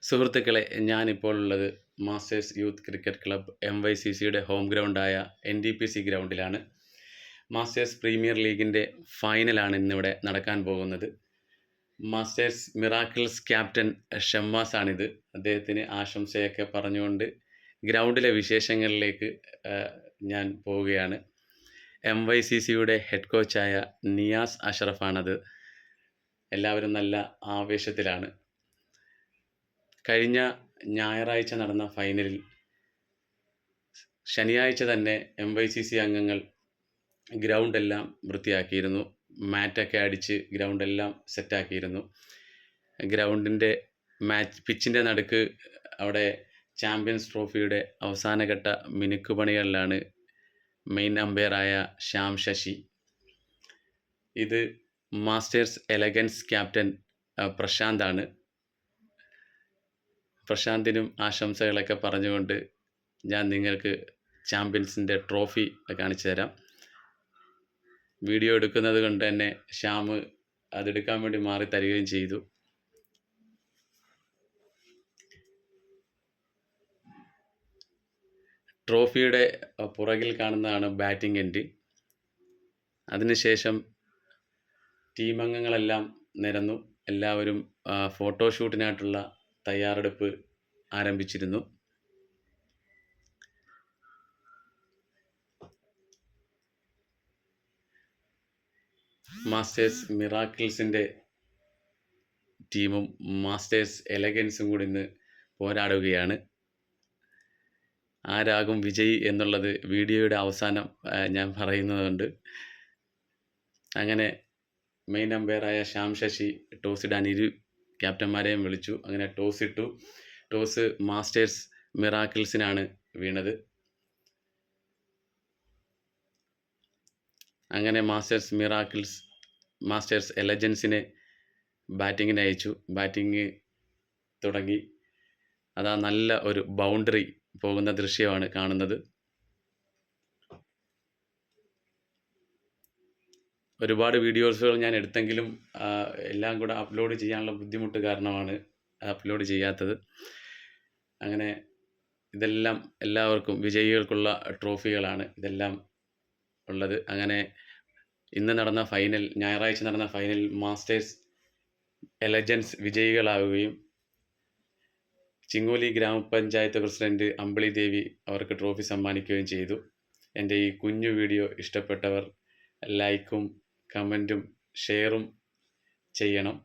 സുഹൃത്തുക്കളെ, ഞാനിപ്പോൾ ഉള്ളത് മാസ്റ്റേഴ്സ് യൂത്ത് ക്രിക്കറ്റ് ക്ലബ്ബ് MYCCയുടെ ഹോം ഗ്രൗണ്ടായ NDPC ഗ്രൗണ്ടിലാണ്. മാസ്റ്റേഴ്സ് പ്രീമിയർ ലീഗിൻ്റെ ഫൈനലാണ് ഇന്നിവിടെ നടക്കാൻ പോകുന്നത്. മാസ്റ്റേഴ്സ് മിറാക്കിൾസ് ക്യാപ്റ്റൻ ഷമ്മാസാണിത്. അദ്ദേഹത്തിന് ആശംസയൊക്കെ പറഞ്ഞുകൊണ്ട് ഗ്രൗണ്ടിലെ വിശേഷങ്ങളിലേക്ക് ഞാൻ പോവുകയാണ്. MYCCയുടെ ഹെഡ് കോച്ചായ നിയാസ് അഷറഫാണത്. എല്ലാവരും നല്ല ആവേശത്തിലാണ്. കഴിഞ്ഞ ഞായറാഴ്ച നടന്ന ഫൈനലിൽ ശനിയാഴ്ച തന്നെ MYCC അംഗങ്ങൾ ഗ്രൗണ്ടെല്ലാം വൃത്തിയാക്കിയിരുന്നു. മാറ്റൊക്കെ അടിച്ച് ഗ്രൗണ്ടെല്ലാം സെറ്റാക്കിയിരുന്നു. ഗ്രൗണ്ടിൻ്റെ പിച്ചിൻ്റെ നടുക്ക് അവിടെ ചാമ്പ്യൻസ് ട്രോഫിയുടെ അവസാനഘട്ട മിനുക്കുപണികളിലാണ് മെയിൻ അമ്പയറായ ശ്യാം ശശി. ഇത് മാസ്റ്റേഴ്സ് എലഗൻസ് ക്യാപ്റ്റൻ പ്രശാന്താണ്. പ്രശാന്തിനും ആശംസകളൊക്കെ പറഞ്ഞുകൊണ്ട് ഞാൻ നിങ്ങൾക്ക് ചാമ്പ്യൻസിൻ്റെ ട്രോഫി കാണിച്ചു തരാം. വീഡിയോ എടുക്കുന്നത് കൊണ്ട് തന്നെ ശ്യാം അതെടുക്കാൻ വേണ്ടി മാറി തരികയും ചെയ്തു. ട്രോഫിയുടെ പുറകിൽ കാണുന്നതാണ് ബാറ്റിംഗ് എൻഡ്. അതിനുശേഷം ടീം അംഗങ്ങളെല്ലാം നിരന്നു. എല്ലാവരും ഫോട്ടോഷൂട്ടിനായിട്ടുള്ള തയ്യാറെടുപ്പ് ആരംഭിച്ചിരുന്നു. മാസ്റ്റേഴ്സ് മിറാക്കിൾസിൻ്റെ ടീമും മാസ്റ്റേഴ്സ് എലഗൻസും കൂടി ഇന്ന് പോരാടുകയാണ്. ആരാകും വിജയി എന്നുള്ളത് വീഡിയോയുടെ അവസാനം ഞാൻ പറയുന്നതുകൊണ്ട്. അങ്ങനെ മെയിൻ അമ്പയറായ ശ്യാം ശശി ടോസ് ഇടാൻ ഇരു ക്യാപ്റ്റന്മാരെയും വിളിച്ചു. അങ്ങനെ ടോസ് ഇട്ടു. ടോസ് മാസ്റ്റേഴ്സ് മിറാക്കിൾസിനാണ് വീണത്. അങ്ങനെ മാസ്റ്റേഴ്സ് എലഗൻസിനെ ബാറ്റിങ്ങിന് അയച്ചു. ബാറ്റിംഗ് തുടങ്ങി. അതാ നല്ല ഒരു ബൗണ്ടറി പോകുന്ന ദൃശ്യമാണ് കാണുന്നത്. ഒരുപാട് വീഡിയോസുകൾ ഞാൻ എടുത്തെങ്കിലും എല്ലാം കൂടെ അപ്ലോഡ് ചെയ്യാനുള്ള ബുദ്ധിമുട്ട് കാരണമാണ് അപ്ലോഡ് ചെയ്യാത്തത്. അങ്ങനെ ഇതെല്ലാം എല്ലാവർക്കും വിജയികൾക്കുള്ള ട്രോഫികളാണ് ഇതെല്ലാം ഉള്ളത്. അങ്ങനെ ഇന്ന് നടന്ന ഞായറാഴ്ച നടന്ന ഫൈനലിൽ മാസ്റ്റേഴ്സ് എലഗൻസ് വിജയികളാവുകയും ചിങ്ങോലി ഗ്രാമപഞ്ചായത്ത് പ്രസിഡന്റ് അമ്പിളി ദേവി അവർക്ക് ട്രോഫി സമ്മാനിക്കുകയും ചെയ്തു. എൻ്റെ ഈ കുഞ്ഞു വീഡിയോ ഇഷ്ടപ്പെട്ടവർ ലൈക്കും കമൻറ്റും ഷെയറും ചെയ്യണം.